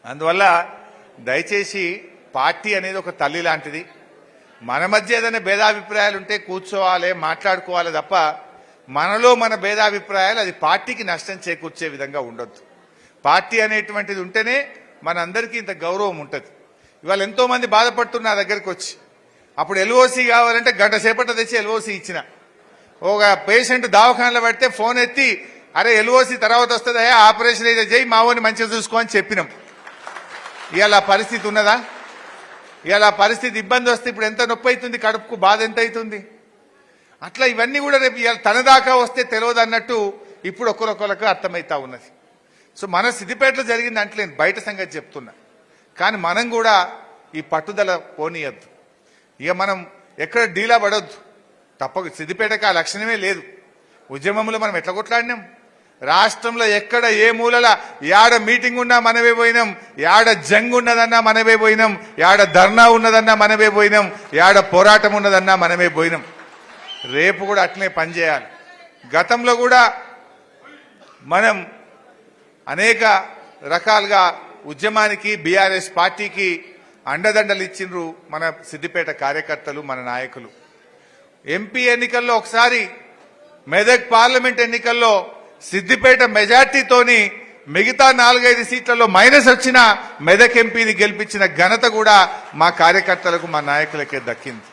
అందువల్ల దయచేసి పార్టీ అనేది ఒక తల్లి లాంటిది. మన మధ్య ఏదైనా భేదాభిప్రాయాలు ఉంటే కూర్చోవాలి, మాట్లాడుకోవాలి తప్ప మనలో మన భేదాభిప్రాయాలు అది పార్టీకి నష్టం చేకూర్చే విధంగా ఉండొద్దు. పార్టీ అనేటువంటిది ఉంటేనే మనందరికీ ఇంత గౌరవం ఉంటుంది. ఇవాళ ఎంతో మంది బాధపడుతున్న నా దగ్గరికి వచ్చి అప్పుడు ఎల్ఓసి కావాలంటే గంట సేపట్లో తెచ్చి ఎల్ఓసి ఇచ్చిన. ఒక పేషెంట్ దవాఖానలో పడితే ఫోన్ ఎత్తి అరే ఎల్ఓసి తర్వాత వస్తుందా, ఆపరేషన్ అయితే చేయి, మావోని మంచిగా చూసుకో అని చెప్పినాం. ఇవాళ పరిస్థితి ఉన్నదా? ఇవాళ పరిస్థితి ఇబ్బంది వస్తే ఇప్పుడు ఎంత నొప్పి అవుతుంది, కడుపుకు బాధ ఎంత అవుతుంది. అట్లా ఇవన్నీ కూడా రేపు ఇవాళ తన దాకా వస్తే తెలియదు అన్నట్టు ఇప్పుడు ఒకరొకరికి అర్థమవుతా ఉన్నది. సో మన సిద్దిపేటలో జరిగింది అంటలేను, బయట సంగతి చెప్తున్నా. కానీ మనం కూడా ఈ పట్టుదల పోనీయద్దు. ఇక మనం ఎక్కడ డీలా పడొద్దు. తప్పక సిద్దిపేటకి ఆ లక్షణమే లేదు. ఉద్యమంలో మనం ఎట్లా కొట్లాడినాం, రాష్ట్రంలో ఎక్కడ ఏ మూలల యాడ మీటింగ్ ఉన్నా మనమే పోయినాం, యాడ జంగ్ ఉన్నదన్నా మనమే పోయినాం, యాడ ధర్నా ఉన్నదన్నా మనమే పోయినాం, యాడ పోరాటం ఉన్నదన్నా మనమే పోయినాం. రేపు కూడా అట్లనే పనిచేయాలి. గతంలో కూడా మనం అనేక రకాలుగా ఉద్యమానికి బీఆర్ఎస్ పార్టీకి అండదండలు ఇచ్చిండ్రు మన సిద్దిపేట కార్యకర్తలు, మన నాయకులు. ఎంపీ ఎన్నికల్లో ఒకసారి, మెదక్ పార్లమెంట్ ఎన్నికల్లో సిద్దిపేట మెజార్టీతోని మిగతా 4-5 సీట్లలో మైనస్ వచ్చిన మెదక్ ఎంపీని గెలిపించిన ఘనత కూడా మా కార్యకర్తలకు, మా నాయకులకే దక్కింది.